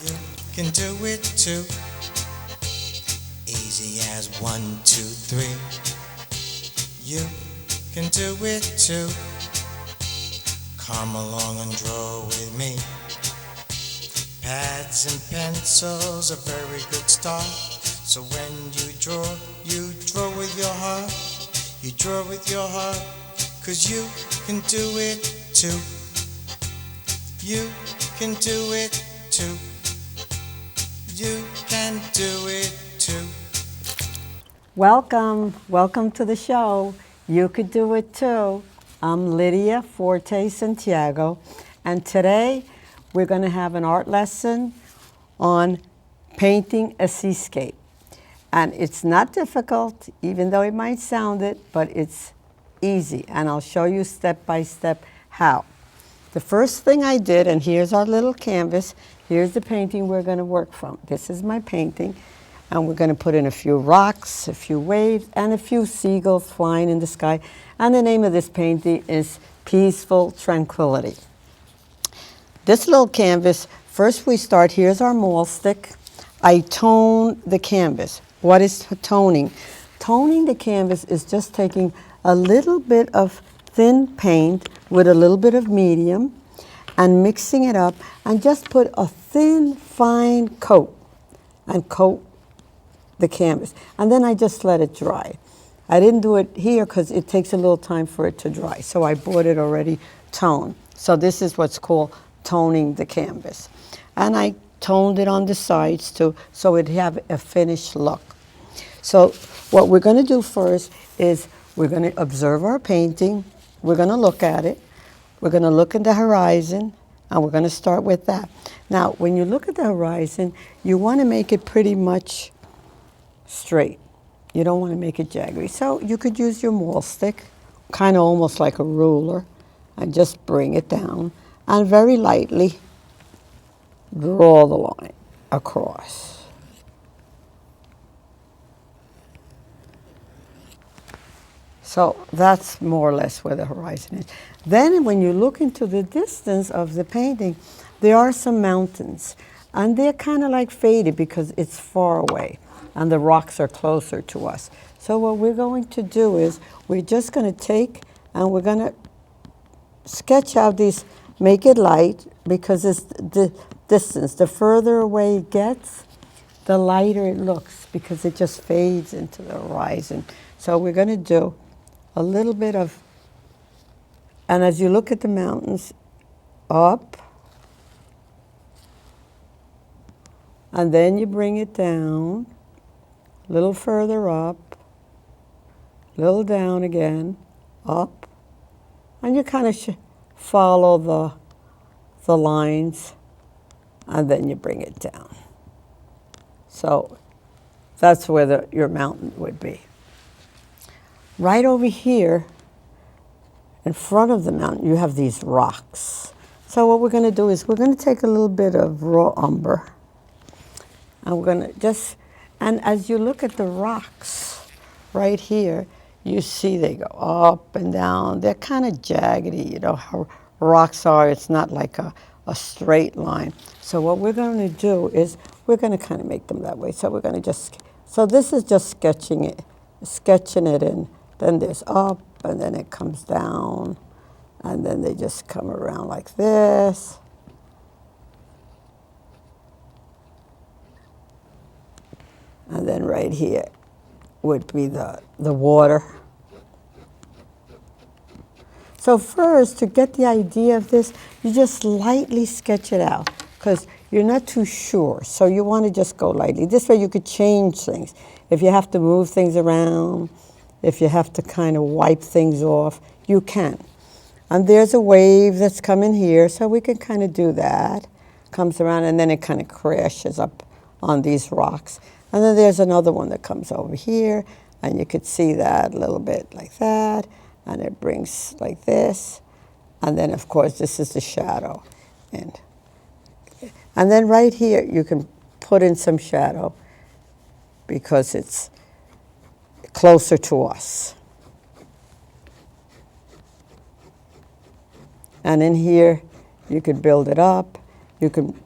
You can do it too. Easy as 1, 2, 3. You can do it too. Come along and draw with me. Pads and pencils, a very good start. So when you draw with your heart. You draw with your heart, 'cause you can do it too. You can do it too. You can do it too. Welcome to the show. You could do it too. I'm Lydia Forte-Santiago, and today we're going to have an art lesson on painting a seascape. And it's not difficult, even though it might sound it, but it's easy, and I'll show you step by step how. The first thing I did, and here's our little canvas, here's the painting we're going to work from. This is my painting. And we're going to put in a few rocks, a few waves, and a few seagulls flying in the sky. And the name of this painting is Peaceful Tranquility. This little canvas, first we start, here's our maul stick. I tone the canvas. What is toning? Toning the canvas is just taking a little bit of thin paint with a little bit of medium and mixing it up and just put a thin, fine coat and coat the canvas. And then I just let it dry. I didn't do it here because it takes a little time for it to dry. So I bought it already toned. So this is what's called toning the canvas. And I toned it on the sides too, so it'd have a finished look. So what we're going to do first is we're going to observe our painting. We're going to look at it. We're going to look at the horizon, and we're going to start with that. Now, when you look at the horizon, you want to make it pretty much straight. You don't want to make it jaggedy. So you could use your maul stick, kind of almost like a ruler, and just bring it down and very lightly draw the line across. So that's more or less where the horizon is. Then when you look into the distance of the painting, there are some mountains, and they're kind of like faded because it's far away and the rocks are closer to us. So what we're going to do is we're just going to take and we're going to sketch out these, make it light because it's the distance. The further away it gets, the lighter it looks because it just fades into the horizon. So we're going to do a little bit of, and as you look at the mountains, up, and then you bring it down, a little further up, a little down again, up, and you kind of follow the lines, and then you bring it down. So that's where your mountain would be. Right over here, in front of the mountain, you have these rocks. So what we're going to do is we're going to take a little bit of raw umber, and we're going to just, and as you look at the rocks right here, you see they go up and down. They're kind of jaggedy, you know how rocks are. It's not like a straight line. So what we're going to do is we're going to kind of make them that way. So we're going to just, so this is just sketching it in. Then there's up, and then it comes down, and then they just come around like this. And then right here would be the water. So first, to get the idea of this, you just lightly sketch it out because you're not too sure. So you want to just go lightly. This way you could change things. If you have to move things around, if you have to kind of wipe things off, you can. And there's a wave that's coming here, so we can kind of do that. Comes around, and then it kind of crashes up on these rocks. And then there's another one that comes over here, and you could see that a little bit like that, and it brings like this. And then, of course, this is the shadow. And then right here, you can put in some shadow because it's closer to us. And in here, you could build it up. You can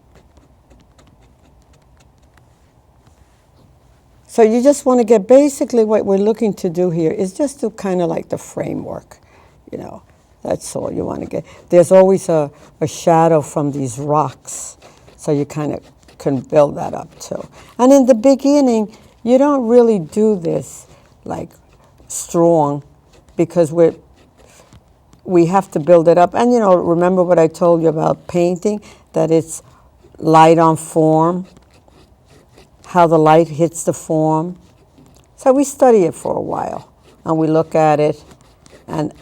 So you just want to get, basically what we're looking to do here is just to kind of like the framework, you know. That's all you want to get. There's always a shadow from these rocks, so you kind of can build that up too. And in the beginning, you don't really do this like strong, because we have to build it up. And you know, remember what I told you about painting, that it's light on form, how the light hits the form. So we study it for a while, and we look at it. And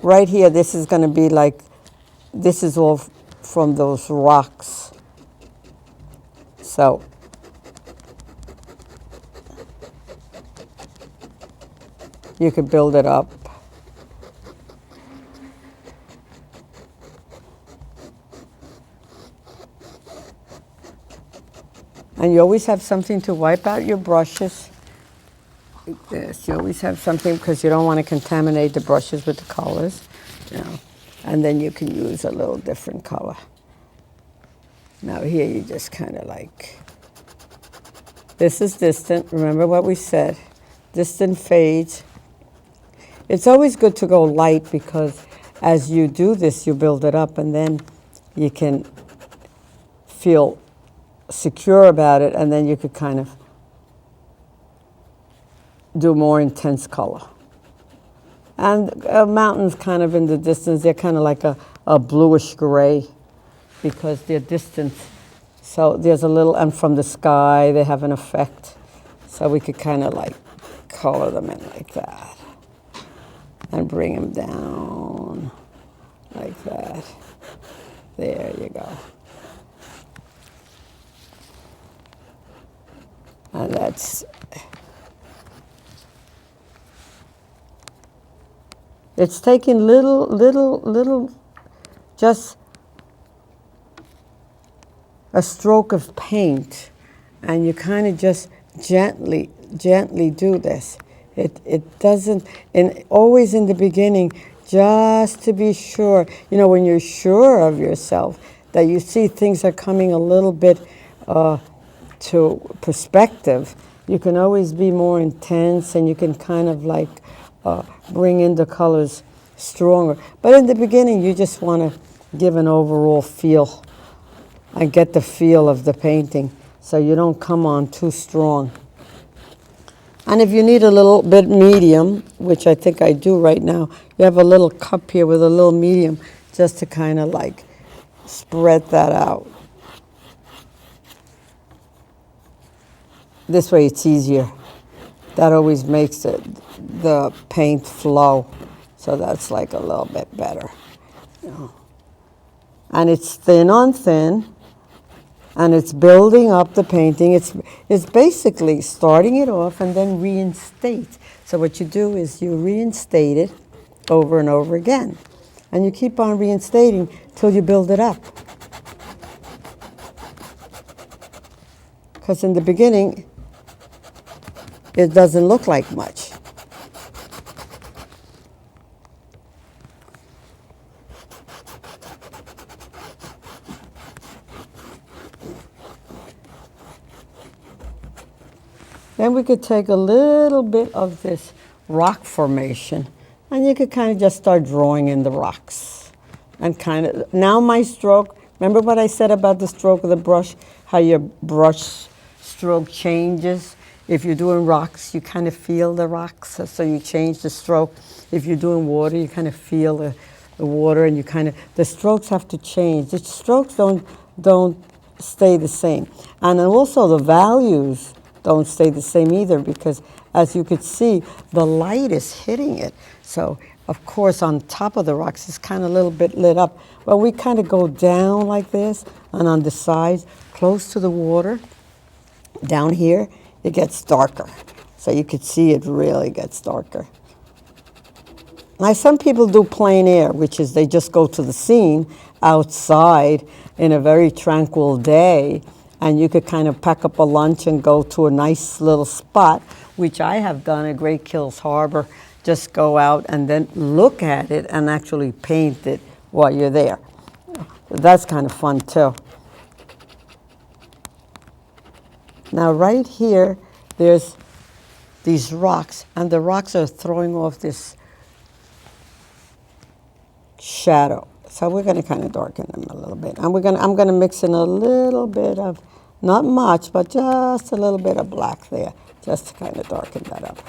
right here, this is going to be like, this is all from those rocks. So you could build it up. And you always have something to wipe out your brushes. Like this. You always have something, because you don't want to contaminate the brushes with the colors. You know. And then you can use a little different color. Now here you just kind of like, this is distant. Remember what we said. Distant fades. It's always good to go light, because as you do this, you build it up, and then you can feel secure about it, and then you could kind of do more intense color. And mountains kind of in the distance, they're kind of like a bluish gray, because they're distant. So there's a little, and from the sky, they have an effect. So we could kind of like color them in like that, and bring them down like that. There you go. And that's, it's taking little, just a stroke of paint, and you kind of just gently do this. It doesn't, and always in the beginning, just to be sure, you know, when you're sure of yourself, that you see things are coming a little bit to perspective, you can always be more intense, and you can kind of like bring in the colors stronger. But in the beginning, you just want to give an overall feel and get the feel of the painting, so you don't come on too strong. And if you need a little bit medium, which I think I do right now, you have a little cup here with a little medium, just to kind of like spread that out. This way it's easier. That always makes the paint flow. So that's like a little bit better. You know. And it's thin on thin, and it's building up the painting. It's basically starting it off and then reinstate. So what you do is you reinstate it over and over again. And you keep on reinstating till you build it up. Because in the beginning, it doesn't look like much. Then we could take a little bit of this rock formation, and you could kind of just start drawing in the rocks. And kind of, now my stroke, remember what I said about the stroke of the brush, how your brush stroke changes? If you're doing rocks, you kind of feel the rocks, so you change the stroke. If you're doing water, you kind of feel the water, and you kind of, the strokes have to change. The strokes don't stay the same. And then also the values don't stay the same either, because as you could see, the light is hitting it. So of course on top of the rocks it's kind of a little bit lit up. But we kind of go down like this, and on the sides, close to the water, down here, it gets darker. So you could see it really gets darker. Now some people do plein air, which is they just go to the scene outside in a very tranquil day, and you could kind of pack up a lunch and go to a nice little spot, which I have done at Great Kills Harbor. Just go out and then look at it and actually paint it while you're there. That's kind of fun too. Now right here, there's these rocks, and the rocks are throwing off this shadow. So we're going to kind of darken them a little bit. And I'm going to mix in a little bit of, not much, but just a little bit of black there, just to kind of darken that up.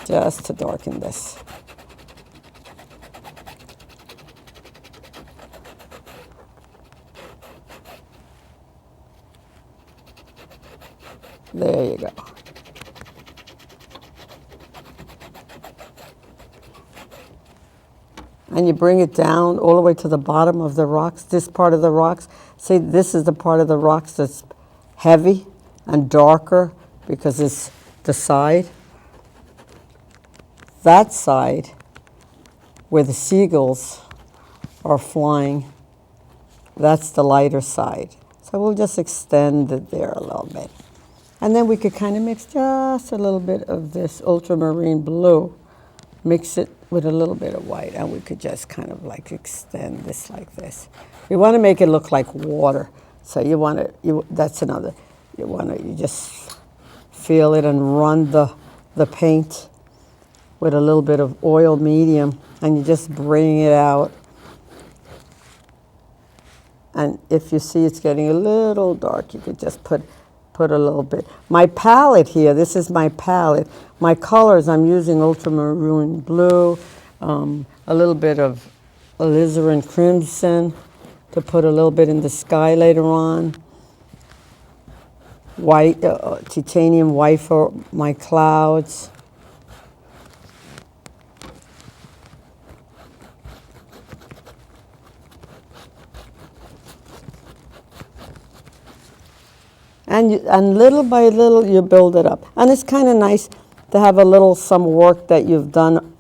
Just to darken this. There you go. And you bring it down all the way to the bottom of the rocks, this part of the rocks. See, this is the part of the rocks that's heavy and darker because it's the side. That side, where the seagulls are flying, that's the lighter side. So we'll just extend it there a little bit. And then we could kind of mix just a little bit of this ultramarine blue, mix it with a little bit of white, and we could just kind of like extend this like this. We want to make it look like water. So you want to, that's another, you just feel it and run the paint with a little bit of oil medium, and you just bring it out. And if you see it's getting a little dark, you could just put a little bit. My palette here, this is my palette. My colors, I'm using ultramarine blue, a little bit of alizarin crimson to put a little bit in the sky later on. White, titanium white for my clouds. And little by little, you build it up. And it's kind of nice to have a little, some work that you've done,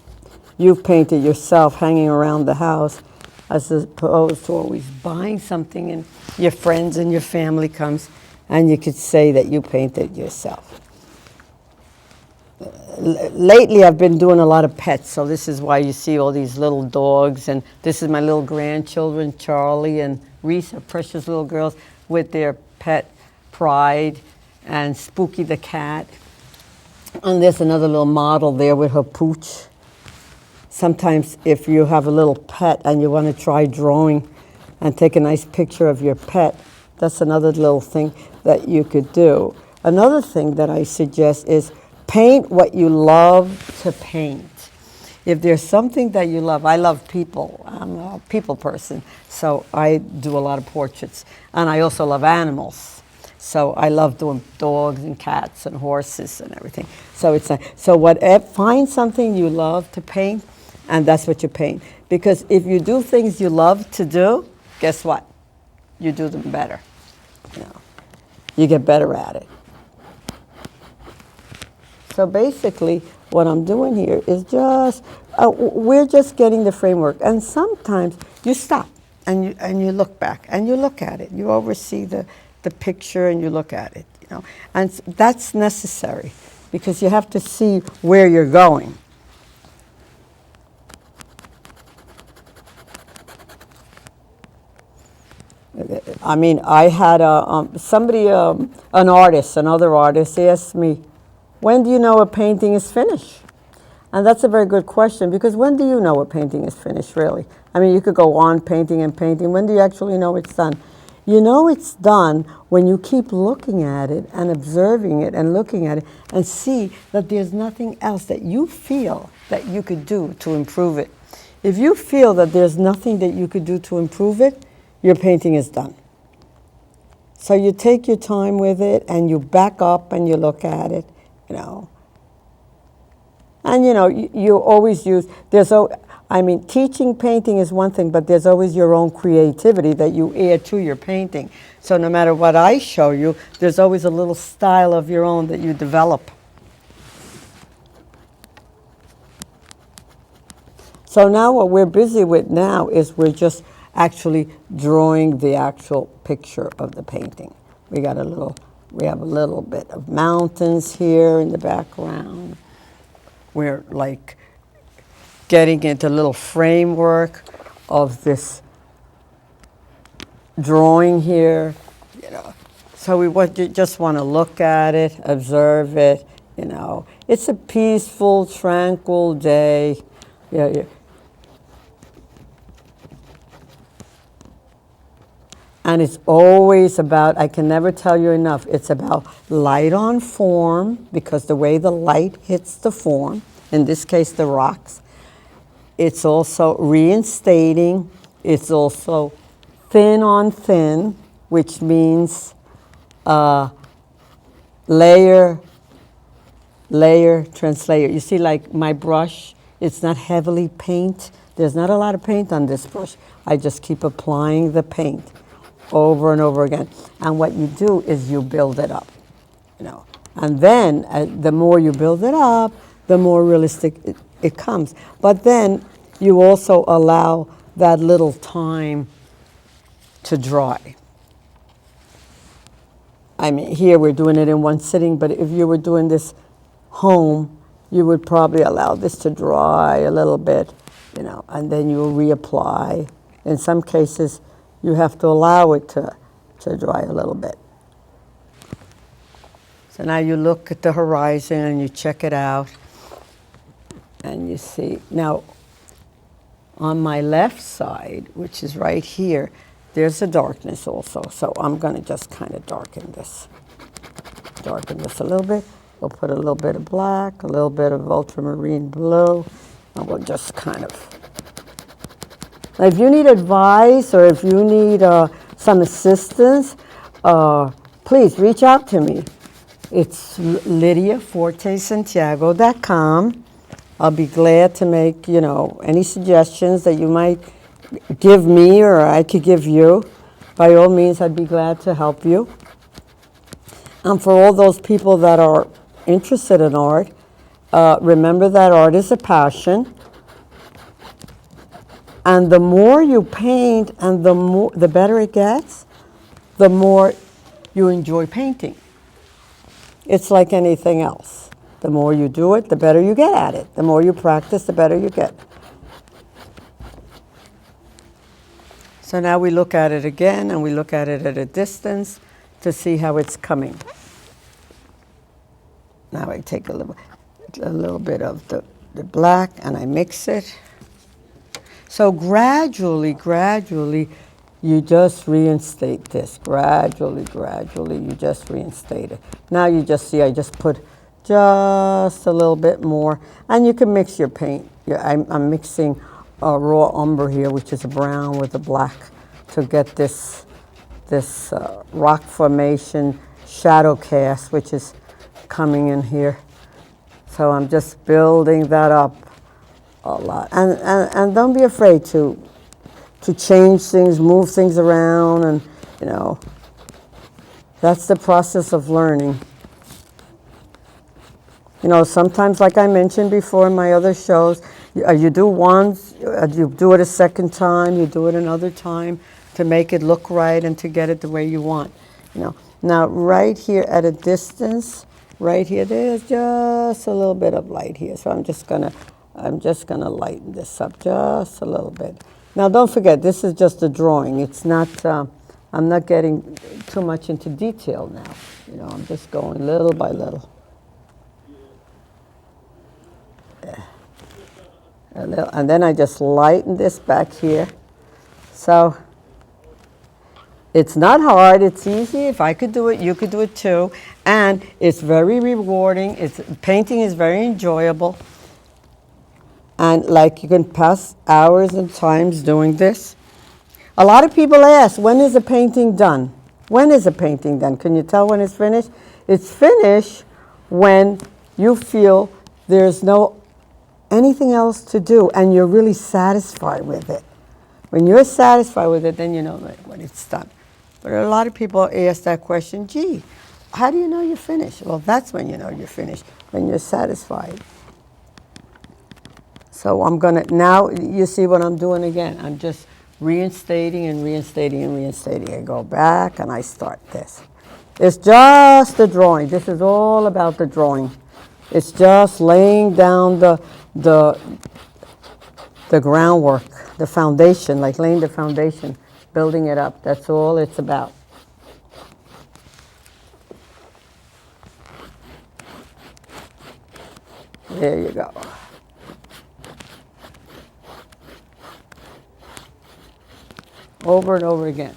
you've painted yourself hanging around the house, as opposed to always buying something and your friends and your family comes and you could say that you painted yourself. Lately, I've been doing a lot of pets, so this is why you see all these little dogs. And this is my little grandchildren, Charlie and Reese, are precious little girls with their pet Pride and Spooky the cat. And there's another little model there with her pooch. Sometimes if you have a little pet and you want to try drawing and take a nice picture of your pet, that's another little thing that you could do. Another thing that I suggest is paint what you love to paint. If there's something that you love, I love people. I'm a people person, so I do a lot of portraits. And I also love animals. So I love doing dogs and cats and horses and everything. So it's find something you love to paint, and that's what you paint. Because if you do things you love to do, guess what? You do them better. You know, you get better at it. So basically, what I'm doing here is just we're just getting the framework, and sometimes you stop and you look back and you look at it. You oversee the picture and you look at it, you know, and that's necessary because you have to see where you're going. I mean, I had somebody, another artist, asked me, when do you know a painting is finished? And that's a very good question, because when do you know a painting is finished, really? I mean, you could go on painting and painting. When do you actually know it's done? You know it's done when you keep looking at it and observing it and looking at it and see that there's nothing else that you feel that you could do to improve it. If you feel that there's nothing that you could do to improve it, your painting is done. So you take your time with it and you back up and you look at it, you know. And you know, you always use, teaching painting is one thing, but there's always your own creativity that you add to your painting. So no matter what I show you, there's always a little style of your own that you develop. So now what we're busy with now is we're just actually drawing the actual picture of the painting. We have a little bit of mountains here in the background. We're like getting into a little framework of this drawing here, you know. So just want to look at it, observe it, It's a peaceful, tranquil day. Yeah. And it's always about, I can never tell you enough, it's about light on form, because the way the light hits the form, in this case the rocks, it's also reinstating, it's also thin on thin, which means layer, translayer. You see, like my brush, it's not heavily paint. There's not a lot of paint on this brush. I just keep applying the paint over and over again. And what you do is you build it up, And then the more you build it up, the more realistic it comes. But then you also allow that little time to dry. I mean, here we're doing it in one sitting, but if you were doing this home, you would probably allow this to dry a little bit, and then you'll reapply. In some cases, you have to allow it to dry a little bit. So now you look at the horizon and you check it out, and you see. Now, on my left side, which is right here, there's a darkness also. So I'm going to just kind of darken this a little bit. We'll put a little bit of black, a little bit of ultramarine blue, and we'll just kind of. Now, if you need advice or if you need some assistance, please reach out to me. It's LydiaForte-Santiago.com. I'll be glad to make, any suggestions that you might give me or I could give you. By all means, I'd be glad to help you. And for all those people that are interested in art, remember that art is a passion. And the more you paint and the better it gets, the more you enjoy painting. It's like anything else. The more you do it, the better you get at it. The more you practice, the better you get. So now we look at it again, and we look at it at a distance to see how it's coming. Now I take a little bit of the black and I mix it. So gradually, you just reinstate this. Gradually, you just reinstate it. Now you just see I just put just a little bit more. And you can mix your paint. I'm mixing raw umber here, which is a brown with a black, to get this rock formation shadow cast, which is coming in here. So I'm just building that up a lot. And don't be afraid to change things, move things around, and that's the process of learning. Sometimes, like I mentioned before in my other shows, you do once, you do it a second time, you do it another time to make it look right and to get it the way you want. Now right here at a distance, right here, there's just a little bit of light here. So I'm just gonna lighten this up just a little bit. Now don't forget, this is just a drawing. It's not. I'm not getting too much into detail now. I'm just going little by little. And then I just lighten this back here. So it's not hard, it's easy. If I could do it, you could do it too. And it's very rewarding. Painting is very enjoyable. And like you can pass hours and times doing this. A lot of people ask, when is a painting done? When is a painting done? Can you tell when it's finished? It's finished when you feel there's no anything else to do and you're really satisfied with it. When you're satisfied with it, then you know when it's done. But a lot of people ask that question, gee, how do you know you're finished? Well, that's when you know you're finished, when you're satisfied. So I'm gonna, now you see what I'm doing again. I'm just reinstating and reinstating and reinstating. I go back and I start this. It's just the drawing. This is all about the drawing. It's just laying down the groundwork, the foundation, like laying the foundation, building it up. That's all it's about. There you go. Over and over again.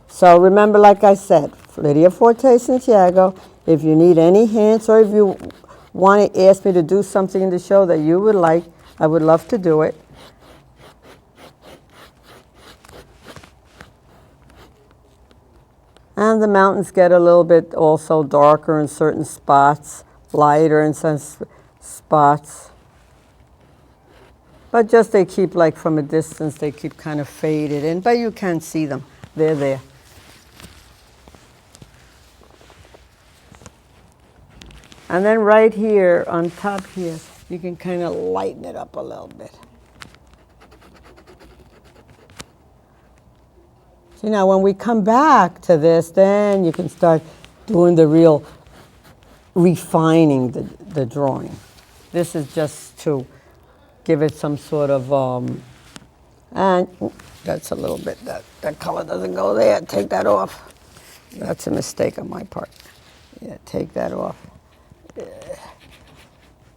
So remember, like I said, Lydia Forte-Santiago, if you need any hints or if you want to ask me to do something in the show that you would like, I would love to do it. And the mountains get a little bit also darker in certain spots, lighter in some spots. But just they keep, like from a distance, they keep kind of faded in, but you can see them. They're there. And then right here, on top here, you can kind of lighten it up a little bit. See, now when we come back to this, then you can start doing the real refining the drawing. This is just to give it some sort of, and that's a little bit, that color doesn't go there. Take that off. That's a mistake on my part. Yeah, take that off.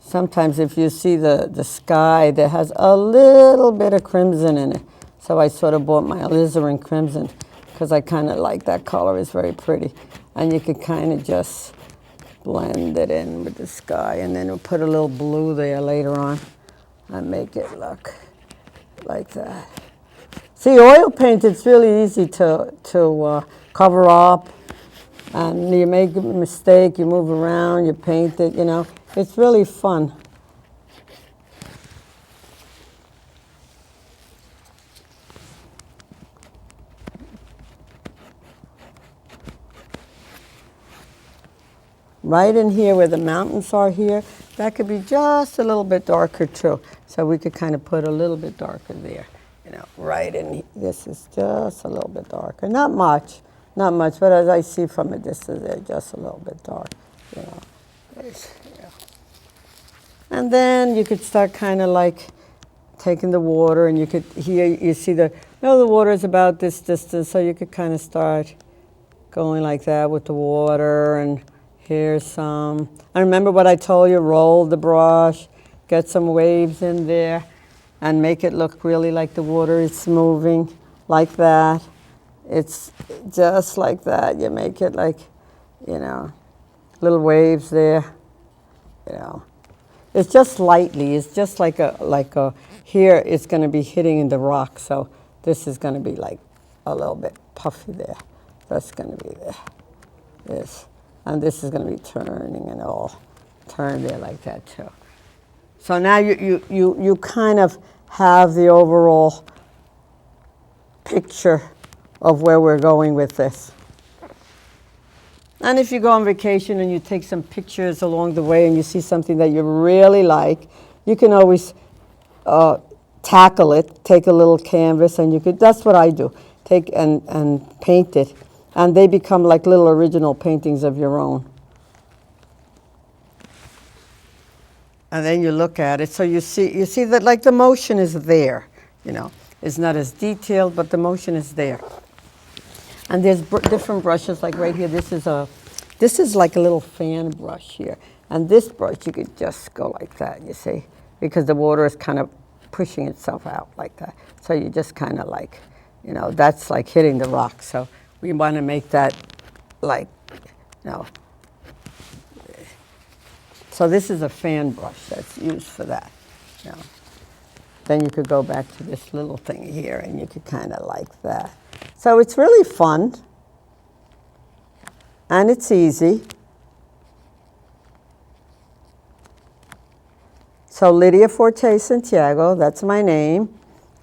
Sometimes if you see the sky, there has a little bit of crimson in it. So I sort of bought my alizarin crimson because I kind of like that color. It's very pretty. And you can kind of just blend it in with the sky. And then we'll put a little blue there later on and make it look like that. See, oil paint, it's really easy to cover up. And you make a mistake, you move around, you paint it, you know. It's really fun. Right in here where the mountains are here, that could be just a little bit darker too. So we could kind of put a little bit darker there. You know, right in, this is just a little bit darker. Not much, but as I see from a distance, they're just a little bit dark, you know. Yeah. And then you could start kind of like taking the water, and you could, here you see the water is about this distance, so you could kind of start going like that with the water, and here's some. And remember what I told you, roll the brush, get some waves in there, and make it look really like the water is moving like that. It's just like that. You make it like, you know, little waves there, you know. It's just lightly. It's just like a here it's going to be hitting in the rock. So this is going to be like a little bit puffy there. That's going to be there. This. And this is going to be turning and all turn there like that too. So now you kind of have the overall picture of where we're going with this. And if you go on vacation and you take some pictures along the way and you see something that you really like, you can always tackle it, take a little canvas, and you could, that's what I do, take and paint it. And they become like little original paintings of your own. And then you look at it, so you see that like the motion is there, you know. It's not as detailed, but the motion is there. And there's different brushes, like right here, this is like a little fan brush here. And this brush, you could just go like that, you see, because the water is kind of pushing itself out like that. So you just kind of like, you know, that's like hitting the rock. So we want to make that like, you know. So this is a fan brush that's used for that, you know. Then you could go back to this little thing here and you could kind of like that. So it's really fun and it's easy. So Lydia Forte-Santiago, that's my name,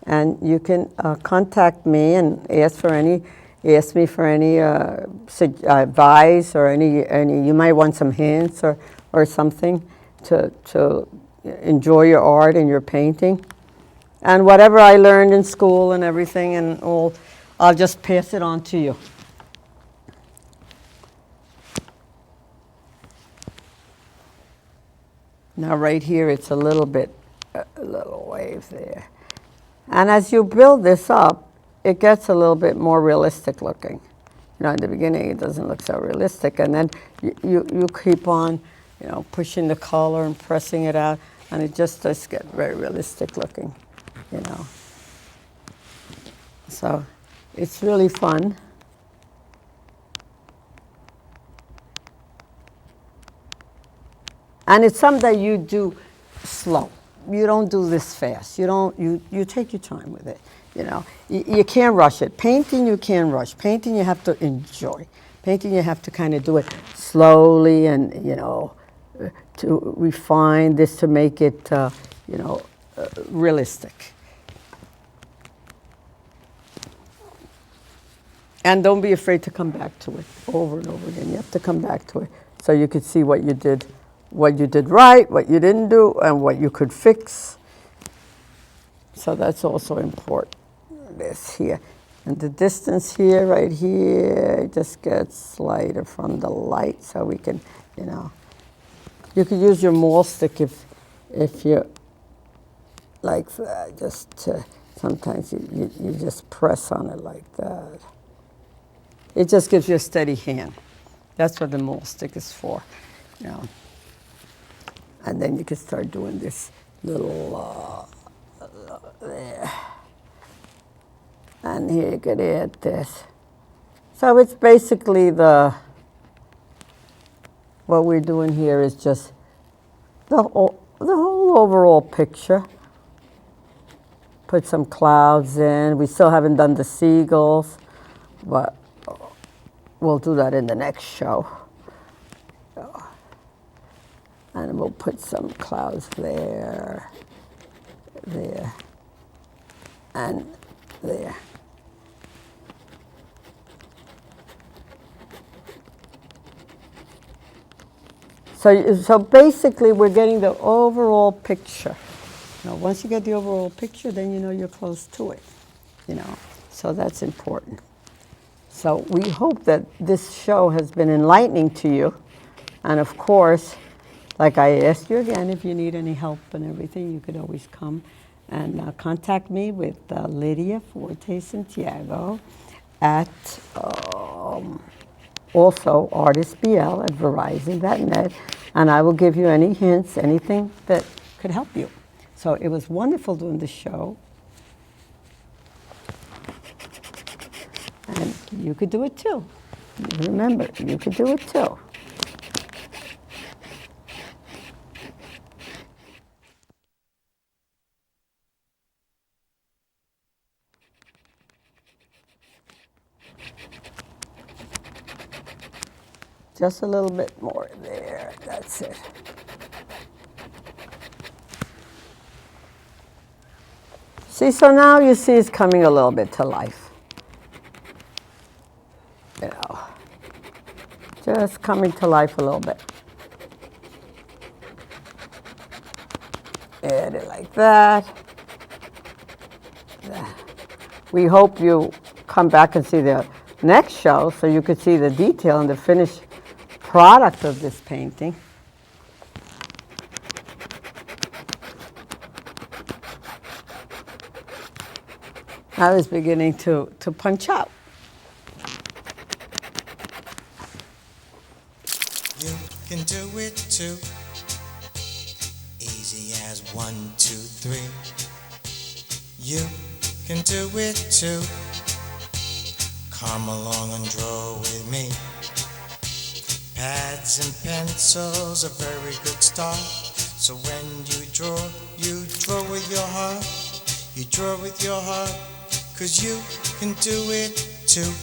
and you can contact me and ask me for any advice or any. You might want some hints or something to enjoy your art and your painting. And whatever I learned in school and everything and all, I'll just pass it on to you. Now right here, it's a little wave there. And as you build this up, it gets a little bit more realistic looking. in the beginning it doesn't look so realistic, and then you keep on, pushing the color and pressing it out, and it just does get very realistic looking, So it's really fun. And it's something that you do slow. You don't do this fast. You take your time with it. You can't rush it. Painting you can rush. Painting you have to enjoy. Painting you have to kind of do it slowly and to refine this to make it realistic. And don't be afraid to come back to it over and over again. You have to come back to it so you could see what you did right, what you didn't do, and what you could fix. So that's also important. This here. And the distance here, right here, just gets slighter from the light so we can, You could use your maul stick if you like that, just to, sometimes you just press on it like that. It just gives you a steady hand. That's what the maul stick is for, And then you can start doing this little, there. And here you could add this. So it's basically what we're doing here is just the whole overall picture. Put some clouds in. We still haven't done the seagulls, but we'll do that in the next show. And we'll put some clouds there, and there. So basically, we're getting the overall picture. Once you get the overall picture, then you're close to it. So that's important. So we hope that this show has been enlightening to you, and of course, like I asked you again, if you need any help and everything, you could always come and contact me with Lydia Forte-Santiago at also artistbl@verizon.net, and I will give you any hints, anything that could help you. So it was wonderful doing the show, and you could do it too. Remember, you could do it too. Just a little bit more there. That's it. See, so now you see it's coming a little bit to life. Just coming to life a little bit. Add it like that. We hope you come back and see the next show so you could see the detail and the finished product of this painting. I was beginning to punch out. You can do it too. Easy as 1, 2, 3. You can do it too. Come along and draw with me. Pads and pencils, a very good start. So when you draw with your heart. You draw with your heart, 'cause you can do it too.